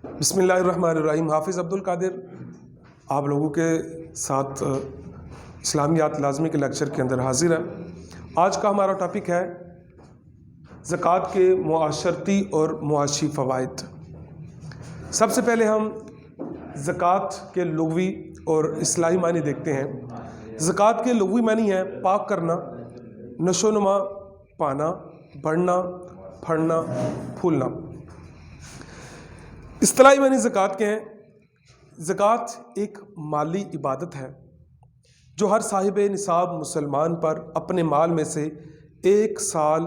بسم اللہ الرحمن الرحیم۔ حافظ عبد القادر آپ لوگوں کے ساتھ اسلامیات لازمی کے لیکچر کے اندر حاضر ہے۔ آج کا ہمارا ٹاپک ہے زکوٰۃ کے معاشرتی اور معاشی فوائد۔ سب سے پہلے ہم زکوٰۃ کے لغوی اور اصطلاحی معنی دیکھتے ہیں۔ زکوٰۃ کے لغوی معنی ہے پاک کرنا، نشو و نما پانا، بڑھنا، پھڑنا، پھولنا۔ اصطلاحی معنی زکوٰۃ کے ہیں۔ زکوٰۃ ایک مالی عبادت ہے جو ہر صاحب نصاب مسلمان پر اپنے مال میں سے ایک سال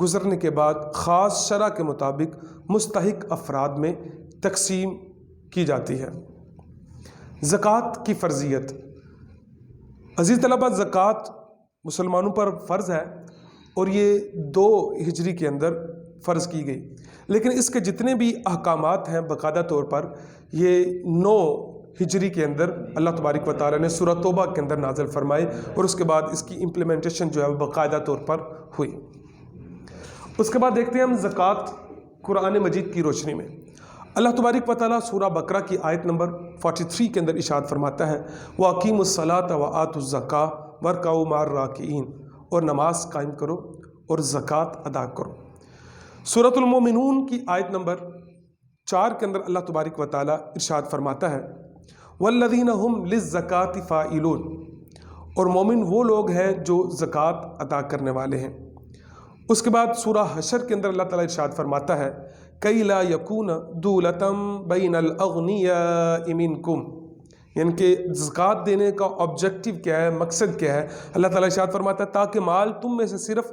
گزرنے کے بعد خاص شرع کے مطابق مستحق افراد میں تقسیم کی جاتی ہے۔ زکوٰۃ کی فرضیت۔ عزیز طلبہ، زکوٰۃ مسلمانوں پر فرض ہے اور یہ 2 ہجری کے اندر فرض کی گئی، لیکن اس کے جتنے بھی احکامات ہیں باقاعدہ طور پر یہ 9 ہجری کے اندر اللہ تبارک و تعالیٰ نے سورہ توبہ کے اندر نازل فرمائے اور اس کے بعد اس کی امپلیمنٹیشن جو ہے وہ باقاعدہ طور پر ہوئی۔ اس کے بعد دیکھتے ہیں ہم زکوٰۃ قرآن مجید کی روشنی میں۔ اللہ تبارک و تعالیٰ سورہ بقرہ کی آیت نمبر 43 کے اندر ارشاد فرماتا ہے وَأَقِیمُوا الصَّلَاةَ وَآتُوا الزَّکَاةَ وَارْکَعُوا مَعَ الرَّاکِعِینَ، اور نماز قائم کرو اور زکوٰۃ ادا کرو۔ سورۃ المومنون کی آیت نمبر 4 کے اندر اللہ تبارک و تعالیٰ ارشاد فرماتا ہے وَالَّذِينَ هُمْ لِلزَّکَاةِ فَاعِلُونَ، اور مومن وہ لوگ ہیں جو زکوٰۃ ادا کرنے والے ہیں۔ اس کے بعد سورہ حشر کے اندر اللہ تعالیٰ ارشاد فرماتا ہے کَإِ لَا يَكُونَ دُولَةً بَيْنَ الْأَغْنِيَاءِ مِنْكُمْ، یعنی کہ زکوٰۃ دینے کا آبجیکٹو کیا ہے، مقصد کیا ہے؟ اللہ تعالیٰ ارشاد فرماتا ہے تاکہ مال تم میں سے صرف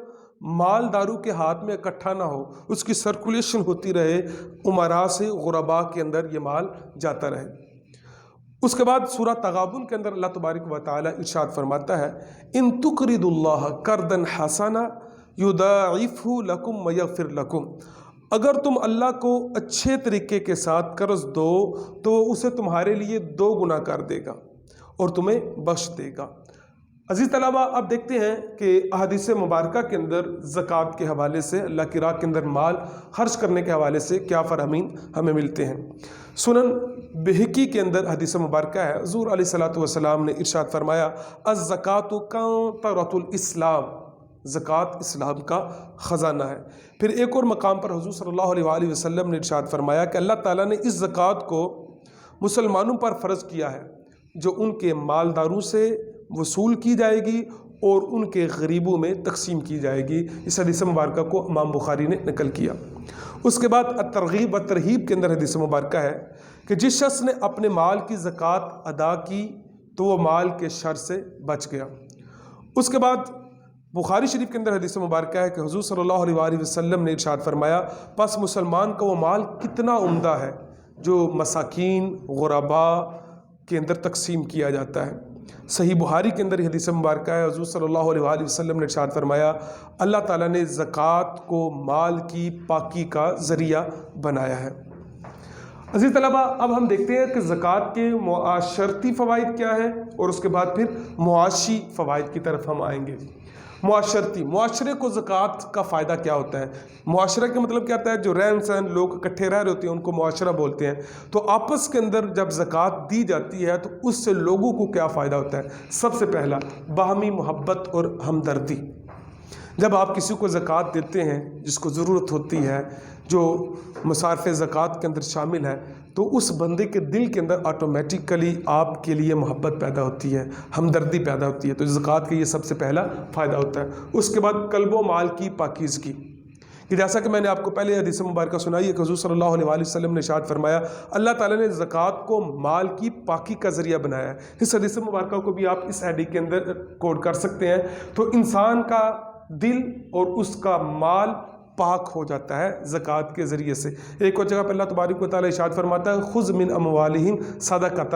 مالداروں کے ہاتھ میں اکٹھا نہ ہو، اس کی سرکولیشن ہوتی رہے، امراء سے غرباء کے اندر یہ مال جاتا رہے۔ اس کے بعد سورہ تغابن کے اندر اللہ تبارک و تعالی ارشاد فرماتا ہے ان تقرضوا اللہ قرضا حسنا یضاعفہ لکم ویغفر لکم، اگر تم اللہ کو اچھے طریقے کے ساتھ قرض دو تو وہ اسے تمہارے لیے 2 گنا کر دے گا اور تمہیں بخش دے گا۔ عزیز طلبہ، اب دیکھتے ہیں کہ احادیث مبارکہ کے اندر زکوٰۃ کے حوالے سے، اللہ کی راہ کے اندر مال خرچ کرنے کے حوالے سے کیا فرامین ہمیں ملتے ہیں۔ سنن بہقی کے اندر حدیث مبارکہ ہے، حضور علیہ الصلوۃ والسلام نے ارشاد فرمایا الزکوٰۃ کنطرۃ الاسلام، زکوٰۃ اسلام کا خزانہ ہے۔ پھر ایک اور مقام پر حضور صلی اللہ علیہ وآلہ وسلم نے ارشاد فرمایا کہ اللہ تعالیٰ نے اس زکوٰۃ کو مسلمانوں پر فرض کیا ہے جو ان کے مالداروں سے وصول کی جائے گی اور ان کے غریبوں میں تقسیم کی جائے گی۔ اس حدیث مبارکہ کو امام بخاری نے نقل کیا۔ اس کے بعد الترغیب و ترہیب کے اندر حدیث مبارکہ ہے کہ جس شخص نے اپنے مال کی زکوٰۃ ادا کی تو وہ مال کے شر سے بچ گیا۔ اس کے بعد بخاری شریف کے اندر حدیث مبارکہ ہے کہ حضور صلی اللہ علیہ وآلہ وسلم نے ارشاد فرمایا پس مسلمان کا وہ مال کتنا عمدہ ہے جو مساکین غرباء کے اندر تقسیم کیا جاتا ہے۔ صحیح بخاری کے اندر حدیث مبارکہ ہے، حضور صلی اللہ علیہ وآلہ وسلم نے ارشاد فرمایا اللہ تعالیٰ نے زکوٰۃ کو مال کی پاکی کا ذریعہ بنایا ہے۔ عزیز طلبہ، اب ہم دیکھتے ہیں کہ زکوٰۃ کے معاشرتی فوائد کیا ہیں اور اس کے بعد پھر معاشی فوائد کی طرف ہم آئیں گے۔ معاشرے کو زکوٰۃ کا فائدہ کیا ہوتا ہے؟ معاشرہ کا مطلب کیا ہوتا ہے؟ جو رہن سہن لوگ اکٹھے رہ رہے ہوتے ہیں ان کو معاشرہ بولتے ہیں۔ تو آپس کے اندر جب زکوٰۃ دی جاتی ہے تو اس سے لوگوں کو کیا فائدہ ہوتا ہے؟ سب سے پہلا باہمی محبت اور ہمدردی۔ جب آپ کسی کو زکوٰۃ دیتے ہیں جس کو ضرورت ہوتی ہے، جو مصارف زکوٰۃ کے اندر شامل ہے، تو اس بندے کے دل کے اندر آٹومیٹیکلی آپ کے لیے محبت پیدا ہوتی ہے، ہمدردی پیدا ہوتی ہے۔ تو زکوٰۃ کا یہ سب سے پہلا فائدہ ہوتا ہے۔ اس کے بعد قلب و مال کی پاکیزگی، کہ جیسا کہ میں نے آپ کو پہلے حدیث مبارکہ سنائی ہے کہ حضور صلی اللہ علیہ وآلہ وسلم نے ارشاد فرمایا اللہ تعالیٰ نے زکوٰۃ کو مال کی پاکی کا ذریعہ بنایا ہے۔ اس حدیث مبارکہ کو بھی آپ اس ایڈی کے اندر کوٹ کر سکتے ہیں۔ تو انسان کا دل اور اس کا مال پاک ہو جاتا ہے زکوٰۃ کے ذریعے سے۔ ایک اور جگہ پر اللہ تبارک و تعالیٰ ارشاد فرماتا ہے خذ من اموالہم صدقۃ،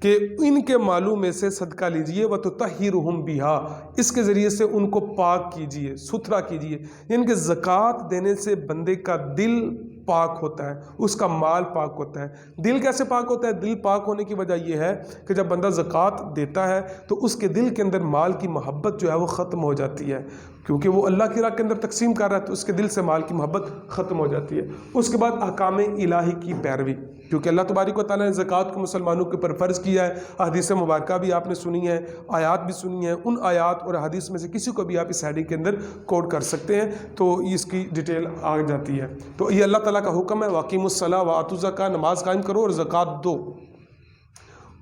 کہ ان کے مالوں میں سے صدقہ لیجئے وتطہرہم بہا، اس کے ذریعے سے ان کو پاک کیجئے، ستھرا کیجئے۔ یعنی کہ زکوٰۃ دینے سے بندے کا دل پاک ہوتا ہے، اس کا مال پاک ہوتا ہے۔ دل کیسے پاک ہوتا ہے؟ دل پاک ہونے کی وجہ یہ ہے کہ جب بندہ زکوٰۃ دیتا ہے تو اس کے دل کے اندر مال کی محبت جو ہے وہ ختم ہو جاتی ہے۔ کیونکہ وہ اللہ کی راہ کے اندر تقسیم کر رہا ہے تو اس کے دل سے مال کی محبت ختم ہو جاتی ہے۔ اس کے بعد احکام الہی کی پیروی، کیونکہ اللہ تبارک و تعالیٰ نے زکوٰۃ کو مسلمانوں کے اوپر فرض کیا ہے۔ حدیث مبارکہ بھی آپ نے سنی ہے، آیات بھی سنی ہیں، ان آیات اور حدیث میں سے کسی کو بھی آپ اس ہیڈنگ کے اندر کوٹ کر سکتے ہیں تو اس کی ڈیٹیل آ جاتی ہے۔ تو یہ اللہ تعالیٰ کا حکم ہے، وَأَقِیمُوا الصَّلَاةَ وَآتُوا الزَّکَاةَ، نماز قائم کرو اور زکوٰۃ دو۔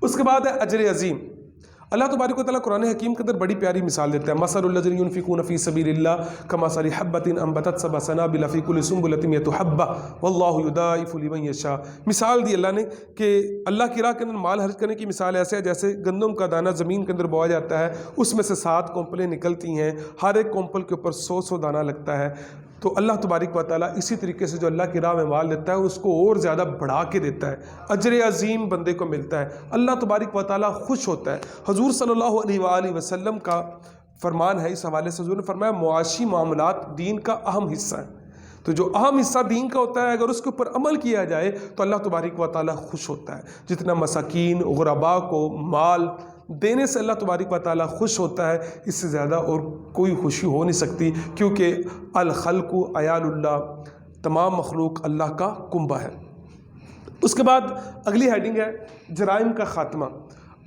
اس کے بعد ہے اجر عظیم۔ اللہ تبارک و تعالیٰ قرآن حکیم کے اندر بڑی پیاری مثال دیتا ہے، مَثَلُ الَّذِينَ يُنْفِقُونَ فِي سَبِيلِ اللَّهِ كَمَثَلِ حَبَّةٍ أَنبَتَتْ سَبْعَ سَنَابِلَ فِي كُلِّ سُنبُلَةٍ مِّائَةُ حَبَّةٍ وَاللَّهُ يُضَاعِفُ لِمَن يَشَاءُ۔ مثال دی اللہ نے کہ اللہ کی راہ کے اندر مال خرچ کرنے کی مثال ایسے ہے جیسے گندم کا دانہ زمین کے اندر بویا جاتا ہے، اس میں سے 7 کونپلیں نکلتی ہیں، ہر ایک کونپل کے اوپر 100 دانہ لگتا ہے۔ تو اللہ تبارک و تعالیٰ اسی طریقے سے جو اللہ کی راہ میں مال دیتا ہے اس کو اور زیادہ بڑھا کے دیتا ہے، اجر عظیم بندے کو ملتا ہے، اللہ تبارک و تعالیٰ خوش ہوتا ہے۔ حضور صلی اللہ علیہ وآلہ وسلم کا فرمان ہے، اس حوالے سے حضور نے فرمایا معاشی معاملات دین کا اہم حصہ ہے، تو جو اہم حصہ دین کا ہوتا ہے اگر اس کے اوپر عمل کیا جائے تو اللہ تبارک و تعالیٰ خوش ہوتا ہے۔ جتنا مساکین غرباء کو مال دینے سے اللہ تبارک و تعالیٰ خوش ہوتا ہے، اس سے زیادہ اور کوئی خوشی ہو نہیں سکتی، کیونکہ الخلق عیال اللہ، تمام مخلوق اللہ کا کنبہ ہے۔ اس کے بعد اگلی ہیڈنگ ہے جرائم کا خاتمہ۔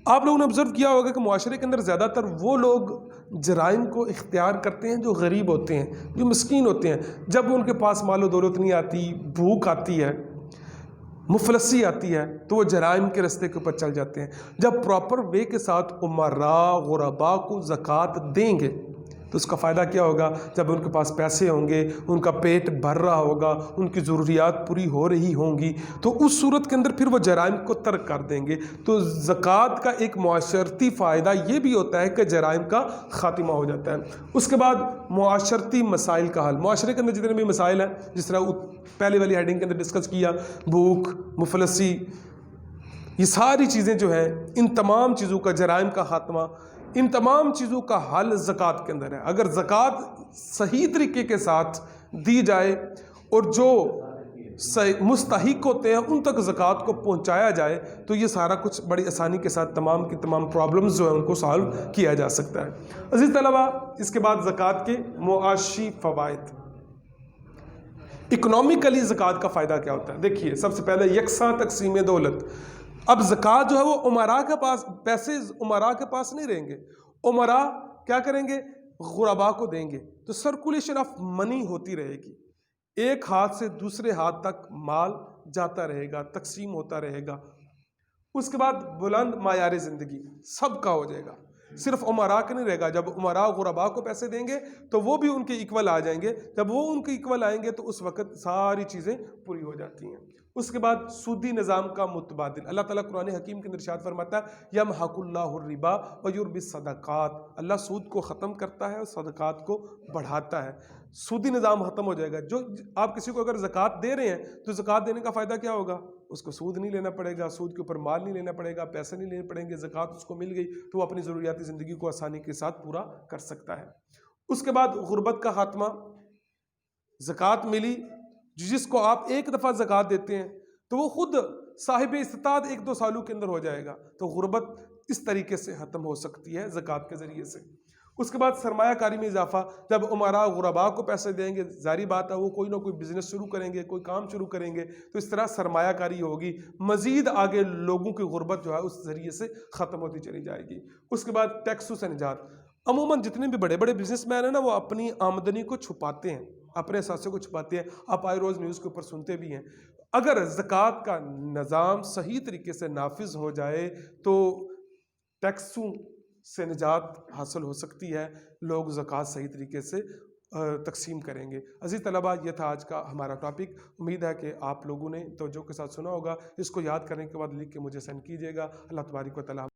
آپ لوگوں نے آبزرو کیا ہوگا کہ معاشرے کے اندر زیادہ تر وہ لوگ جرائم کو اختیار کرتے ہیں جو غریب ہوتے ہیں، جو مسکین ہوتے ہیں۔ جب ان کے پاس مال و دولت نہیں آتی، بھوک آتی ہے، مفلسی آتی ہے، تو وہ جرائم کے راستے کے اوپر چل جاتے ہیں۔ جب پراپر وے کے ساتھ امراء غرباء کو زکوٰۃ دیں گے تو اس کا فائدہ کیا ہوگا؟ جب ان کے پاس پیسے ہوں گے، ان کا پیٹ بھر رہا ہوگا، ان کی ضروریات پوری ہو رہی ہوں گی، تو اس صورت کے اندر پھر وہ جرائم کو ترک کر دیں گے۔ تو زکوٰۃ کا ایک معاشرتی فائدہ یہ بھی ہوتا ہے کہ جرائم کا خاتمہ ہو جاتا ہے۔ اس کے بعد معاشرتی مسائل کا حل۔ معاشرے کے اندر جتنے بھی مسائل ہیں، جس طرح پہلے والی ہیڈنگ کے اندر ڈسکس کیا، بھوک، مفلسی، یہ ساری چیزیں جو ہیں، ان تمام چیزوں کا، جرائم کا خاتمہ، ان تمام چیزوں کا حل زکوٰۃ کے اندر ہے۔ اگر زکوٰۃ صحیح طریقے کے ساتھ دی جائے اور جو مستحق ہوتے ہیں ان تک زکوٰۃ کو پہنچایا جائے تو یہ سارا کچھ بڑی آسانی کے ساتھ تمام کی تمام پرابلمز جو ہیں ان کو سالو کیا جا سکتا ہے۔ عزیز طلبہ، اس کے بعد زکوٰۃ کے معاشی فوائد۔ اکنومیکلی زکوٰۃ کا فائدہ کیا ہوتا ہے؟ دیکھیے، سب سے پہلے یکساں تقسیم دولت۔ اب زکوٰۃ جو ہے وہ امراء کے پاس، پیسے امراء کے پاس نہیں رہیں گے، امراء کیا کریں گے؟ غرباء کو دیں گے، تو سرکولیشن آف منی ہوتی رہے گی، ایک ہاتھ سے دوسرے ہاتھ تک مال جاتا رہے گا، تقسیم ہوتا رہے گا۔ اس کے بعد بلند معیار زندگی سب کا ہو جائے گا، صرف امراء کا نہیں رہے گا۔ جب امراء غرباء کو پیسے دیں گے تو وہ بھی ان کے ایکول آ جائیں گے، جب وہ ان کے ایکول آئیں گے تو اس وقت ساری چیزیں پوری ہو جاتی ہیں۔ اس کے بعد سودی نظام کا متبادل۔ اللہ تعالیٰ قرآن حکیم کے اندر ارشاد فرماتا ہے، یمحق اللہ الربا ویربی الصدقات، اللہ سود کو ختم کرتا ہے اور صدقات کو بڑھاتا ہے۔ سودی نظام ختم ہو جائے گا۔ جو آپ کسی کو اگر زکوٰۃ دے رہے ہیں تو زکوٰۃ دینے کا فائدہ کیا ہوگا؟ اس کو سود نہیں لینا پڑے گا، سود کے اوپر مال نہیں لینا پڑے گا، پیسے نہیں لینے پڑیں گے، زکوٰۃ اس کو مل گئی تو وہ اپنی ضروریاتی زندگی کو آسانی کے ساتھ پورا کر سکتا ہے۔ اس کے بعد غربت کا خاتمہ۔ زکوٰۃ ملی، جس کو آپ ایک دفعہ زکوٰۃ دیتے ہیں تو وہ خود صاحب استطاعت 1-2 سالوں کے اندر ہو جائے گا، تو غربت اس طریقے سے ختم ہو سکتی ہے زکوٰۃ کے ذریعے سے۔ اس کے بعد سرمایہ کاری میں اضافہ۔ جب امراء غرباء کو پیسے دیں گے، ظاہری بات ہے وہ کوئی نہ کوئی بزنس شروع کریں گے، کوئی کام شروع کریں گے، تو اس طرح سرمایہ کاری ہوگی، مزید آگے لوگوں کی غربت جو ہے اس ذریعے سے ختم ہوتی چلی جائے گی۔ اس کے بعد ٹیکسوں سے نجات۔ عموماً جتنے بھی بڑے بڑے بزنس مین ہیں نا، وہ اپنی آمدنی کو چھپاتے ہیں، اپنے اثاثے کو چھپاتے ہیں، آپ آئے روز نیوز کے اوپر سنتے بھی ہیں۔ اگر زکوٰۃ کا نظام صحیح طریقے سے نافذ ہو جائے تو ٹیکسوں سے نجات حاصل ہو سکتی ہے، لوگ زکوٰۃ صحیح طریقے سے تقسیم کریں گے۔ عزیز طلبہ، یہ تھا آج کا ہمارا ٹاپک۔ امید ہے کہ آپ لوگوں نے توجہ کے ساتھ سنا ہوگا۔ اس کو یاد کرنے کے بعد لکھ کے مجھے سینڈ کیجیے گا۔ اللہ تبارک و تعالیٰ